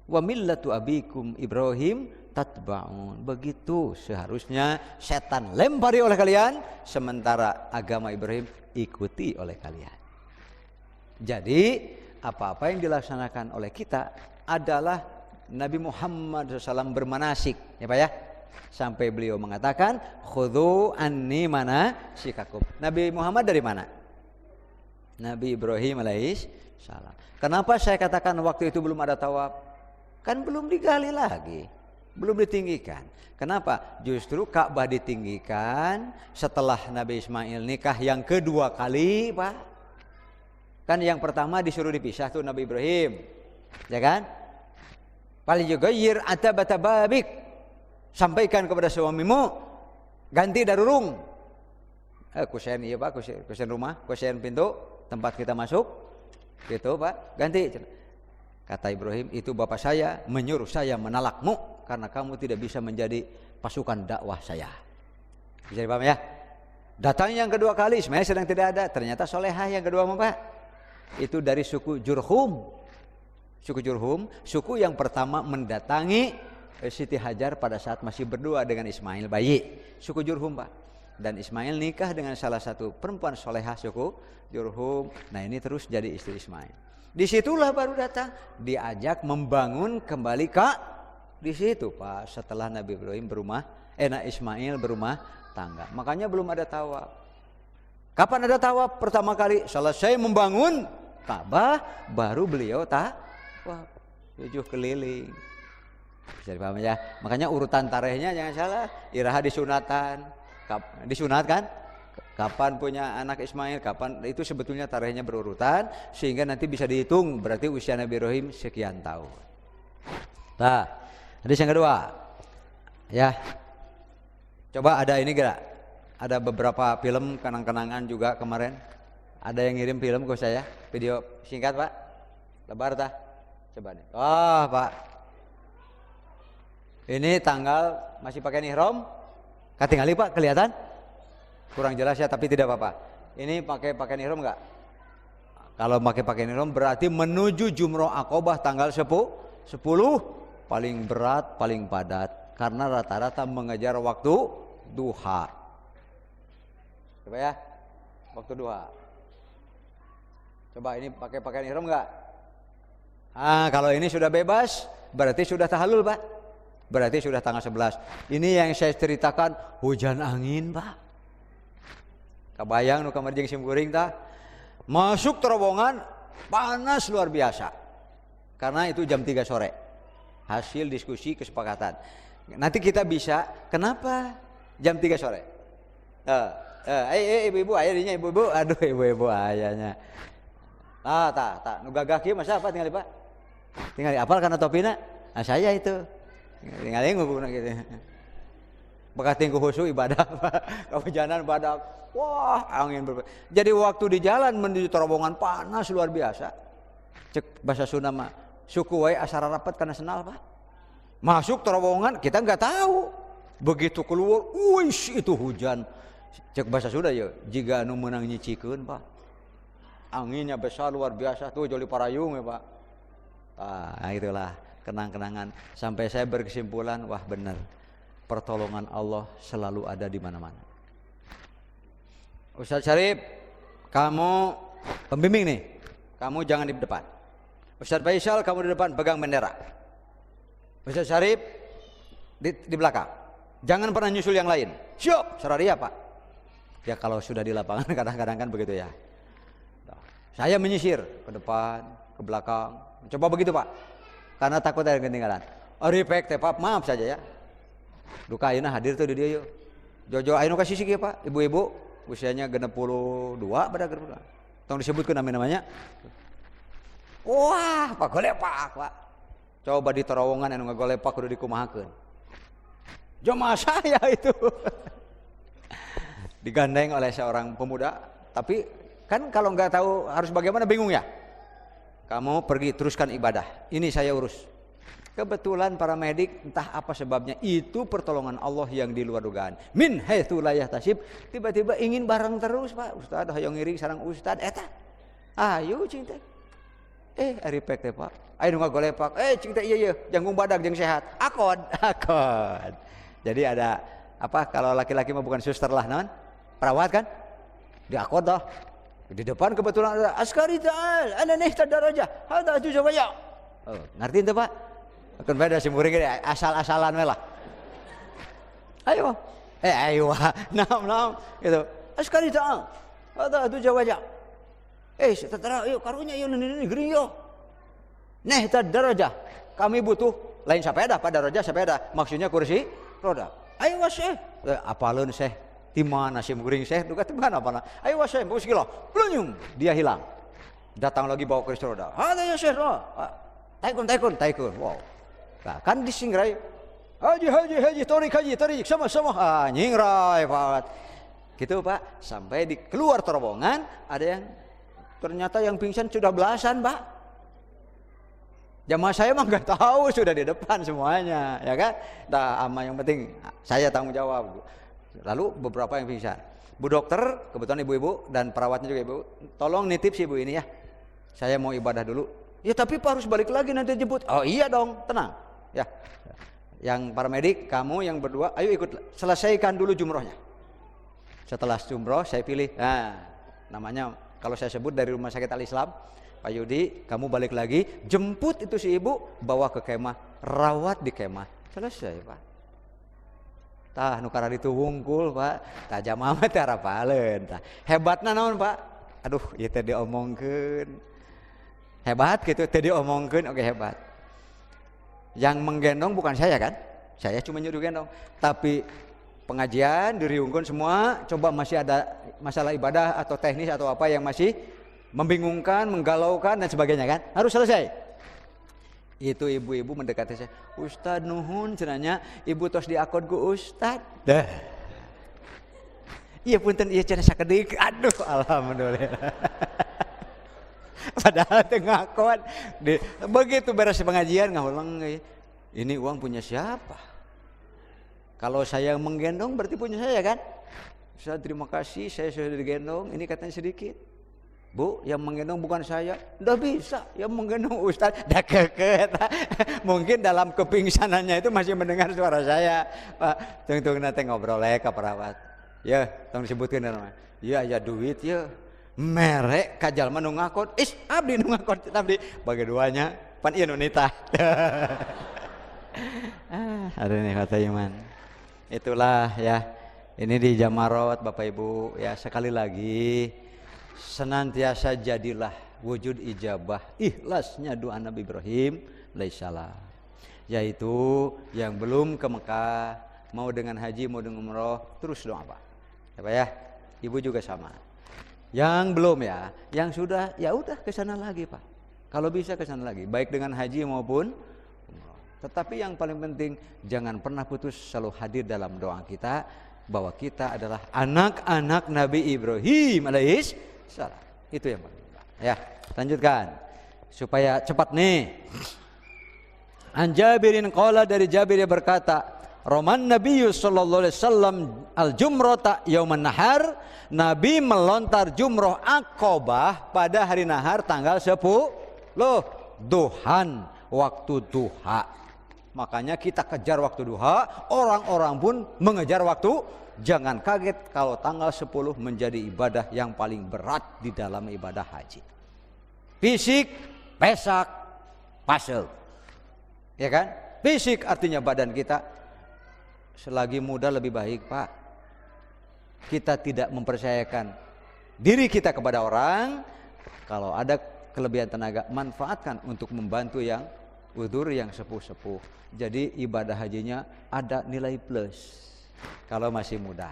S1: wa millatu abikum Ibrahim tatba'un. Begitu seharusnya setan lempari oleh kalian, sementara agama Ibrahim ikuti oleh kalian. Jadi apa-apa yang dilaksanakan oleh kita adalah Nabi Muhammad SAW bermanasik, ya Pak ya, sampai beliau mengatakan khudhu anni manasikakum. Nabi Muhammad dari mana? Nabi Ibrahim alaihissalam. Kenapa saya katakan waktu itu belum ada tawaf? Kan belum digali lagi, belum ditinggikan. Kenapa? Justru Ka'bah ditinggikan setelah Nabi Ismail nikah yang kedua kali Pak. Kan yang pertama disuruh dipisah tuh Nabi Ibrahim, ya kan? Paling juga atabata babik, sampaikan kepada suamimu ganti darurung. Kusen iya Pak, kusen rumah, kusen pintu tempat kita masuk, gitu Pak, ganti. Kata Ibrahim, itu bapak saya menyuruh saya menalakmu karena kamu tidak bisa menjadi pasukan dakwah saya. Bisa dipaham ya? Datang yang kedua kali, Ismail sedang tidak ada, ternyata solehah yang kedua Pak. Itu dari suku Jurhum. Suku Jurhum, suku yang pertama mendatangi Siti Hajar pada saat masih berdua dengan Ismail bayi. Suku Jurhum Pak. Dan Ismail nikah dengan salah satu perempuan solehah suku Jurhum. Nah ini terus jadi istri Ismail. Disitulah baru datang, diajak membangun kembali di situ Pak. Setelah Nabi Ibrahim Ismail berumah tangga. Makanya belum ada tawaf. Kapan ada tawaf? Pertama kali selesai membangun Ka'bah, baru beliau tawaf 7 keliling. Bisa dipahami ya? Makanya urutan tarikhnya jangan salah. Iraha disunat kan? Kapan punya anak Ismail, kapan, itu sebetulnya tarikhnya berurutan sehingga nanti bisa dihitung berarti usia Nabi Ibrahim sekian tahun. Nah, hadis yang kedua. Ya. Coba ada ini enggak? Ada beberapa film kenang-kenangan juga kemarin. Ada yang ngirim film ke saya, video singkat Pak. Lebar tah? Coba nih. Oh Pak, ini tanggal masih pakai ihram? Katingali Pak, kelihatan? Kurang jelas ya, tapi tidak apa-apa. Ini pakai ihram enggak? Kalau pakai ihram berarti menuju Jumrah Aqabah tanggal 10 paling berat, paling padat karena rata-rata mengejar waktu duha. Coba ya, waktu duha. Coba ini pakai pakaian ihram enggak? Kalau ini sudah bebas, berarti sudah tahallul, Pak. Berarti sudah tanggal 11. Ini yang saya ceritakan hujan angin, Pak. Kabayang nu kamar jeung simkuring tah. Masuk terowongan panas luar biasa. Karena itu jam 3 sore. Hasil diskusi kesepakatan. Nanti kita bisa, kenapa jam 3 sore? Ibu-ibu, ayahnya ibu-ibu, aduh ibu-ibu ayahnya. Nu gagah kieu masa apa tinggal Pak? Tinggal apal karena topina? Saya itu. Tinggal ngubungna gitu. Bekas tingku khusyuk ibadah, kehujanan badak. Wah, angin jadi waktu di jalan menuju terowongan panas luar biasa. Cek bahasa Sunda mah, suku wae asara rapat karena senal, Pak. Masuk terowongan kita nggak tahu. Begitu keluar, wis itu hujan. Cek bahasa Sunda ya, jika anu meunang nyicikeun, Pak. Anginnya besar luar biasa tuh joli parayung ya, Pak. Itulah kenang-kenangan sampai saya berkesimpulan, wah benar. Pertolongan Allah selalu ada di mana-mana. Ustaz Syarif, kamu pembimbing nih. Kamu jangan di depan. Ustaz Faisal, kamu di depan pegang bendera. Ustaz Syarif di belakang. Jangan pernah nyusul yang lain. Siap, seraria, Pak. Ya kalau sudah di lapangan kadang-kadang kan begitu ya. Saya menyisir ke depan, ke belakang. Coba begitu, Pak. Karena takut ada ketinggalan. Ripek teh, Pak, maaf saja ya. Duka ayeuna hadir tuh di dia yuk. Jojo ayeuna kasih sih Pak, ibu-ibu usianya 62 pada gerula. Tong disebutkeun namanya. Wah, Pak golepak, Pak. Coba di terowongan anu ngagolepak kudu dikumahakeun. Jemaah saya itu. Digandeng oleh seorang pemuda, tapi kan kalau nggak tahu harus bagaimana bingung ya. Kamu pergi teruskan ibadah. Ini saya urus. Kebetulan para medik entah apa sebabnya itu pertolongan Allah yang di luar dugaan. Min haitsu la yahtasib, tiba-tiba ingin bareng terus, Pak. Ustaz hayang ngiring sareng ustaz eta. Ayo cing teh. Ari pek teh, Pak. Aya nu ngagolepak. Cing teh ieu jangkung badag jeung sehat. Akod. Jadi ada apa kalau laki-laki mah bukan suster lah naon? Perawat kan? Di akod dah. Di depan kebetulan ada askari ta'al, ana nihta darajah. Hada tu jawaya. Ngerti ente, Pak? Akan beda simkuring asal-asalan we lah. Ayo. Ayo. Naam gitu. Askari ta'al. Hada tu jawaya. Setelah yuk karunya yuk ini gering yuk. Nihta darajah. Kami butuh lain sepeda, Pak, darajah sepeda. Maksudnya kursi roda. Ayo Syekh. Apaleun Syekh? Di mana simkuring Syekh? Duga di mana apa? Ayo Syekh, bos kilo. Plunyung, dia hilang. Datang lagi bawa kursi roda. Ada ya Syekh. Taikun. Wow. Nah, kan disingrai. Haji, torik sama-sama. Nyingrai, Pak. Gitu, Pak. Sampai di keluar terowongan ada yang ternyata yang pingsan sudah belasan, Pak. Jamaah saya mah nggak tahu, sudah di depan semuanya, ya kan? Ama yang penting saya tanggung jawab. Lalu beberapa yang pingsan. Bu dokter, kebetulan ibu-ibu dan perawatnya juga ibu, tolong nitip si ibu ini ya. Saya mau ibadah dulu. Ya tapi Pak harus balik lagi nanti jemput. Oh iya dong, tenang. Ya. Yang paramedik, kamu yang berdua, ayo ikut selesaikan dulu jumrohnya. Setelah jumroh saya pilih. Nah, namanya kalau saya sebut dari Rumah Sakit Al Islam, Pak Yudi, kamu balik lagi, jemput itu si ibu, bawa ke kemah, rawat di kemah. Selesai, Pak. Tah nu karena ditu wungkul, Pak. Tah jamaah mah teh harapaleun tah. Hebatna naon, Pak? Aduh, ieu teh diomongkeun. Hebat gitu teh diomongkeun, oke hebat. Yang menggendong bukan saya kan? Saya cuma nyuruh gendong. Tapi pengajian diriungkeun semua, coba masih ada masalah ibadah atau teknis atau apa yang masih membingungkan, menggalaukan dan sebagainya kan? Harus selesai. Itu ibu-ibu mendekati saya, Ustad nuhun cenanya, ibu tos diakod ku Ustad. Dah. Iya punten ieu cenah sakedik. Aduh, alhamdulillah. Padahal tengah akod. Begitu beres pengajian ngahulang, ini uang punya siapa? Kalau saya menggendong berarti punya saya kan? Ustaz terima kasih, saya sudah digendong, ini katanya sedikit. Bu, yang menggendong bukan saya. Udah bisa, yang menggendong Ustaz. Dah keket. Mungkin dalam kepingsanannya itu masih mendengar suara saya. Pak, tunggu nanti ngobrol ke perawat. Ya, tolong disebutkan namanya. Ya, ya duit ya. Merek kajal mah nu ngakot. Abdi nu ngakot abdi. Bagi duanya pan ieu nu nitah. Ada nih kata iman. Itulah ya. Ini di Jamarot Bapak Ibu ya, sekali lagi senantiasa jadilah wujud ijabah ikhlasnya doa Nabi Ibrahim alaihissalam, yaitu yang belum ke Mekah mau dengan haji mau dengan umroh terus doa Pak ya, Ibu juga sama. Yang belum ya, yang sudah ya udah ke sana lagi Pak, kalau bisa ke sana lagi baik dengan haji maupun umroh. Tetapi yang paling penting jangan pernah putus selalu hadir dalam doa kita bahwa kita adalah anak-anak Nabi Ibrahim alaihissalam. Itu yang paling penting. Ya, lanjutkan supaya cepat nih. An Jabirin qala, dari Jabir dia berkata, Roman Nabi sallallahu alaihi wasallam al-jumrata yauman nahar, Nabi melontar jumroh Aqabah pada hari nahar tanggal 10 duhan, waktu duha. Makanya kita kejar waktu duha, orang-orang pun mengejar waktu. Jangan kaget kalau tanggal 10 menjadi ibadah yang paling berat di dalam ibadah haji. Fisik, pesak, pasel. Ya kan? Fisik artinya badan kita. Selagi muda lebih baik Pak. Kita tidak mempercayakan diri kita kepada orang. Kalau ada kelebihan tenaga, manfaatkan untuk membantu yang udzur, yang sepuh-sepuh. Jadi ibadah hajinya ada nilai plus kalau masih muda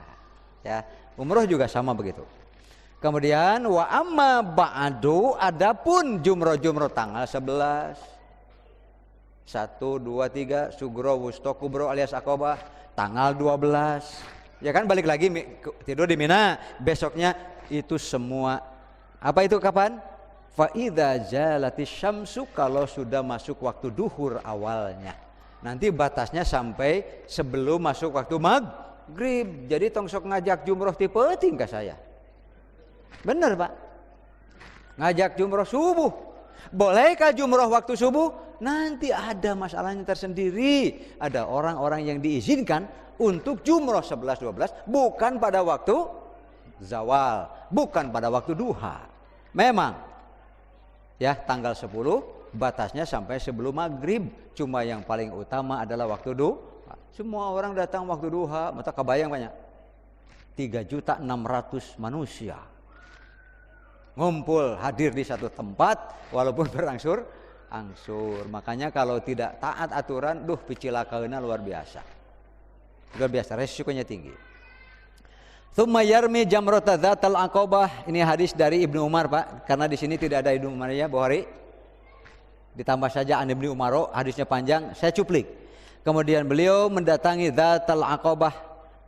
S1: ya. Umroh juga sama begitu. Kemudian wa amma ba'du, adapun jumroh tanggal 11 1, 2, 3 sugro, wusto, kubro alias Aqabah tanggal 12 ya kan, balik lagi tidur di Mina, besoknya itu semua apa itu kapan? Fa idza jalatis syamsu, kalau sudah masuk waktu duhur awalnya. Nanti batasnya sampai sebelum masuk waktu maghrib. Jadi tong sok ngajak jumroh tipe tingkah saya. Bener Pak. Ngajak jumroh subuh. Bolehkah jumroh waktu subuh? Nanti ada masalahnya tersendiri. Ada orang-orang yang diizinkan untuk jumroh 11-12 bukan pada waktu zawal, bukan pada waktu duha. Memang ya tanggal 10 batasnya sampai sebelum maghrib. Cuma yang paling utama adalah waktu duha. Semua orang datang waktu duha, mata kebayang banyak 3.600.000 manusia ngumpul hadir di satu tempat walaupun berangsur-angsur. Makanya kalau tidak taat aturan, picilakaeuna luar biasa. Luar biasa, resikonya tinggi. Tsumma yarmi jamrata dzatal Aqabah. Ini hadis dari Ibnu Umar Pak, karena di sini tidak ada Ibnu Umar ya, Bukhari. Ditambah saja an Ibnu Umar, hadisnya panjang, saya cuplik. Kemudian beliau mendatangi dzatal Aqabah,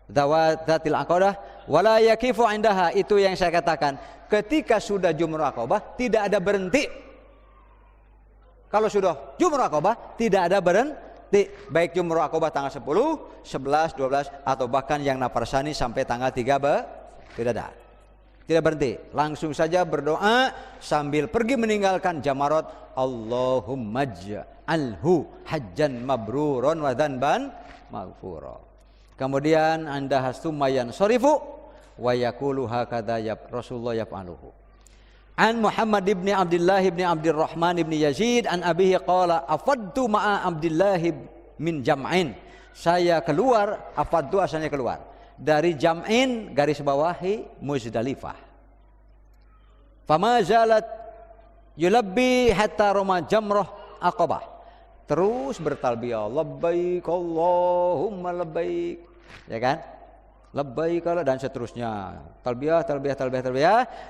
S1: dzatil Aqabah, wala yakifu indaha, itu yang saya katakan. Ketika sudah jumroh Aqabah tidak ada berhenti. Kalau sudah jumroh Aqabah tidak ada berhenti. Baik jumroh Aqabah tanggal 10, 11, 12 atau bahkan yang nafarsani sampai tanggal 3 tidak ada. Tidak berhenti, langsung saja berdoa sambil pergi meninggalkan Jamarot. Allahumma ja'alhu hajjan mabruron wa dzanban maghfura. Kemudian anda hasummayan sorifu wa yaqulu hakadha Rasulullah yaf'aluhu. An Muhammad ibn Abdullah ibn Abdurrahman ibn Yazid an abihi qala afadtu ma'a Abdullah min jam'in. Saya keluar, afadtu asalnya keluar dari Jam'in garis bawahi Muzdalifah. Fama zalat yulabbi hatta rama jamrah Aqabah. Terus bertalbiyah, labbaik Allahumma labbaik. Ya kan? Labbaik dan seterusnya. Talbiyah,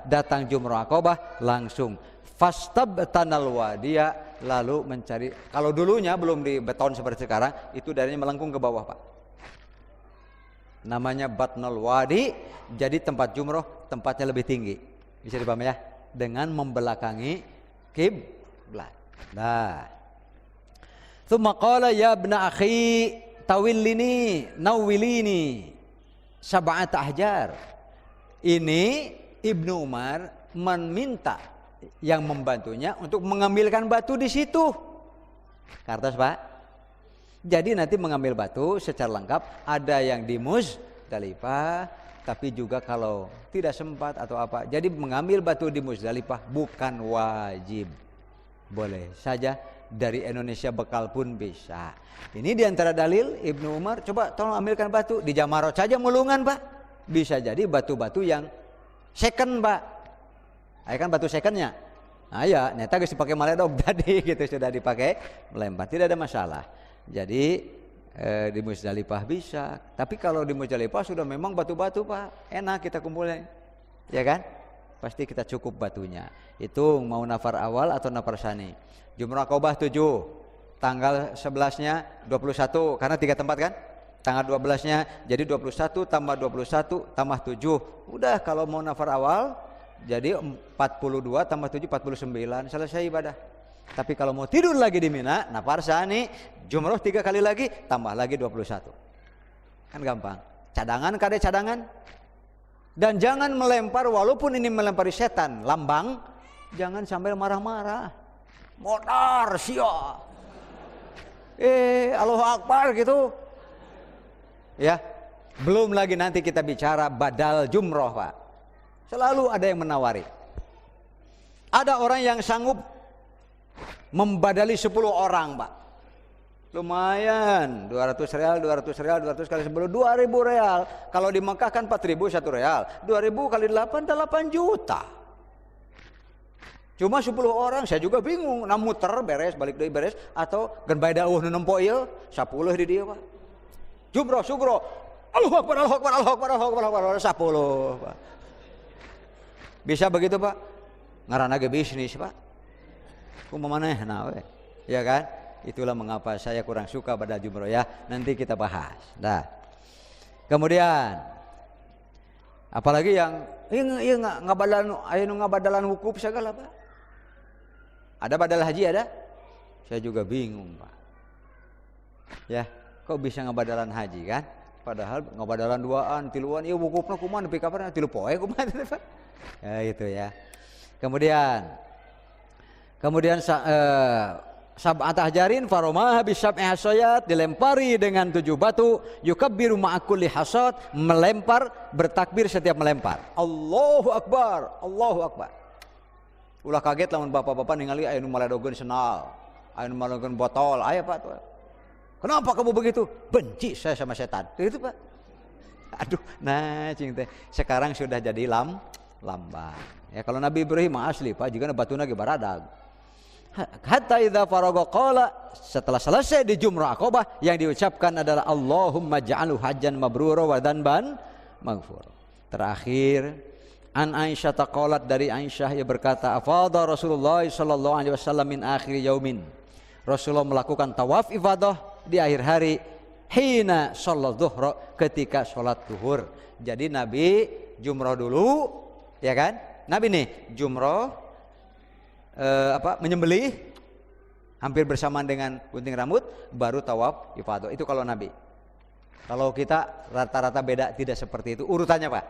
S1: datang jumrah Aqabah langsung fastabtanal wadiya, lalu mencari. Kalau dulunya belum di beton seperti sekarang, itu darinya melengkung ke bawah, Pak. Namanya Batnul Wadi, jadi tempat jumroh tempatnya lebih tinggi. Bisa dipahami ya? Dengan membelakangi kiblat. Nah. Tsumma qala ya ibna akhi tawillini nawwilini sab'at ahjar. Ini Ibnu Umar meminta yang membantunya untuk mengambilkan batu di situ. Kartos Pak. Jadi nanti mengambil batu secara lengkap, ada yang di Muzdalifah, tapi juga kalau tidak sempat atau apa. Jadi mengambil batu di Muzdalifah bukan wajib. Boleh saja dari Indonesia bekal pun bisa. Ini diantara dalil Ibnu Umar, coba tolong ambilkan batu di Jamarot saja mulungan Pak. Bisa jadi batu-batu yang second Pak. Kan batu secondnya. Nah ya, nyata geus dipakai maledog tadi gitu, sudah dipakai melempar, tidak ada masalah. Jadi di Muzdalifah bisa, tapi kalau di Muzdalifah sudah memang batu-batu Pak, enak kita kumpulin, ya kan? Pasti kita cukup batunya. Itu mau nafar awal atau nafar sani. Jumrah Aqabah 7, tanggal 11-nya 21, karena 3 tempat kan? Tanggal 12-nya jadi 21 tambah 21 tambah 7. Udah kalau mau nafar awal jadi 42 tambah 7 49, selesai ibadah. Tapi kalau mau tidur lagi di Mina, nafar sani, jumroh 3 kali lagi, tambah lagi 21. Kan gampang. Cadangan kade cadangan. Dan jangan melempar, walaupun ini melempari setan, lambang, jangan sambil marah-marah. Motor sia. Allahu Akbar gitu. Ya. Belum lagi nanti kita bicara badal jumroh, Pak. Selalu ada yang menawari. Ada orang yang sanggup membadali 10 orang, Pak. Lumayan, 200 real, 200 kali 10, 2000 real. Kalau di Mekah kan 4000 1 real. 2000 kali 8, 8 juta. Cuma 10 orang, saya juga bingung. Nah muter beres, balik dari beres. Atau gen bae dawuh nu nempo ieu, 10 di dia, Pak. Jumroh, sugro. Allahu Akbar, Allahu Akbar, Allahu Akbar, Allahu Akbar, Allahu Akbar, 10, Pak. Bisa begitu, Pak? Ngaranna ge bisnis, Pak. Kumaha manehna we. Ya kan? Itulah mengapa saya kurang suka pada jumroh ya. Nanti kita bahas. Dah. Kemudian apalagi yang ieu ngabadalan wukuf segala, Pak. Ada badal haji ada? Saya juga bingung, Pak. Ya, kok bisa ngabadalan haji kan? Padahal ngabadalan 2an, 3an, ieu wukufna kumaha nepi kapan? 3 poe kumaha teh, Pak. Ya itu ya. Kemudian sab'at ahjarin faromah bisab'i hasayat, dilempari dengan 7 batu, yukabbiru ma'akulli hasad, melempar, bertakbir setiap melempar. Allahu Akbar, Allahu Akbar. Ulah kaget lamun bapak-bapak ningali aya nu maladogeun senal, aya nu maladogeun botol, aya Pak tuh. Kenapa kamu begitu? Benci saya sama setan. Itu Pak. Aduh, nah cing teh sekarang sudah jadi lambang. Ya kalau Nabi Ibrahim asli Pak, jigana batuna ge baradag. Hatta idza faragha qala, setelah selesai di Jumrah Aqabah yang diucapkan adalah Allahumma ja'alhu hajjan mabrura wa dhanban maghfur. Terakhir an Aisyah taqalat, dari Aisyah ia berkata, afadha Rasulullah sallallahu alaihi wasallam min akhir yaumin. Rasulullah melakukan tawaf ifadah di akhir hari, hina sholat zuhra, ketika sholat zuhur. Jadi Nabi jumrah dulu, ya kan? Nabi nih jumrah menyembelih hampir bersamaan dengan gunting rambut, baru tawaf ifadah. Itu kalau Nabi. Kalau kita rata-rata beda, tidak seperti itu urutannya, Pak.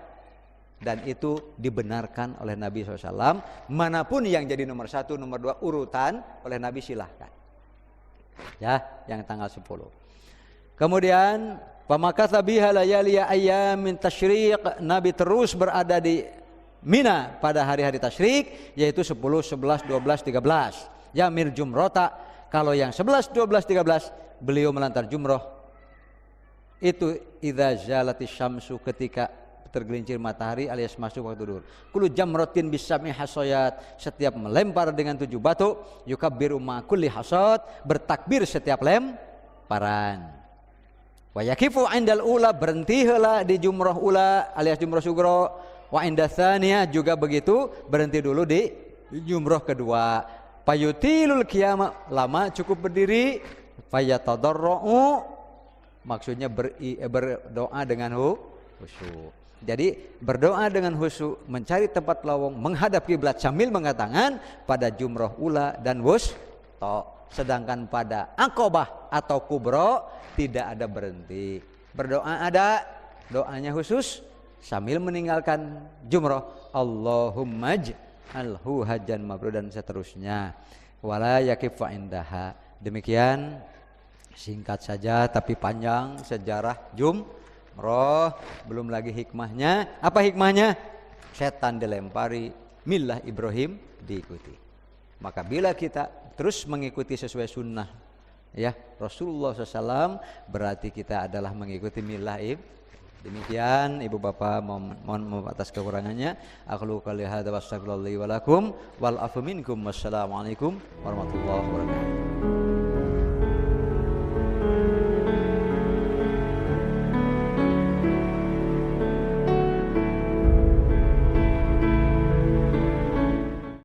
S1: Dan itu dibenarkan oleh Nabi SAW. Manapun yang jadi nomor 1, nomor 2 urutan oleh Nabi silahkan. Ya, yang tanggal 10. Kemudian pamakatha biha layaliya ayyamin tasyriq, Nabi terus berada di Mina pada hari-hari tasyrik, yaitu 10, 11, 12, 13. Yamir jumrota, kalau yang 11, 12, 13 beliau melantar jumroh. Itu idza zalatis syamsu, ketika tergelincir matahari alias masuk waktu duhur. Kullu jamratin bisami hasayat, setiap melempar dengan 7 batu, yukabbiru ma kulli hasad, bertakbir setiap lemparan. Wa yakifu indal ula, berhenti heula di jumrah ula alias jumrah sugro. Wa inda tsaniyah, juga begitu, berhenti dulu di jumrah kedua. Payutilul qiyamah, lama cukup berdiri. Fayatadarra'u, maksudnya berdoa dengan khusyuk. Jadi berdoa dengan khusyuk, mencari tempat lowong, menghadap kiblat sambil mengatakan pada jumrah ula dan wusta. Sedangkan pada Aqabah atau kubro tidak ada berhenti. Berdoa ada, doanya khusus sambil meninggalkan jumrah. Allahumma alhu hajjan mabrur dan seterusnya. Wala yakifu indaha. Demikian singkat saja tapi panjang sejarah jumroh. Belum lagi hikmahnya. Apa hikmahnya? Setan dilempari, millah Ibrahim diikuti. Maka bila kita terus mengikuti sesuai sunnah ya Rasulullah SAW, berarti kita adalah mengikuti millah Ibrahim. Demikian ibu bapak, mohon maaf atas kekurangannya. Aku qouli hadza wa astaghfirullahi wa lakum wal afu minkum. Wassalamualaikum warahmatullahi wabarakatuh.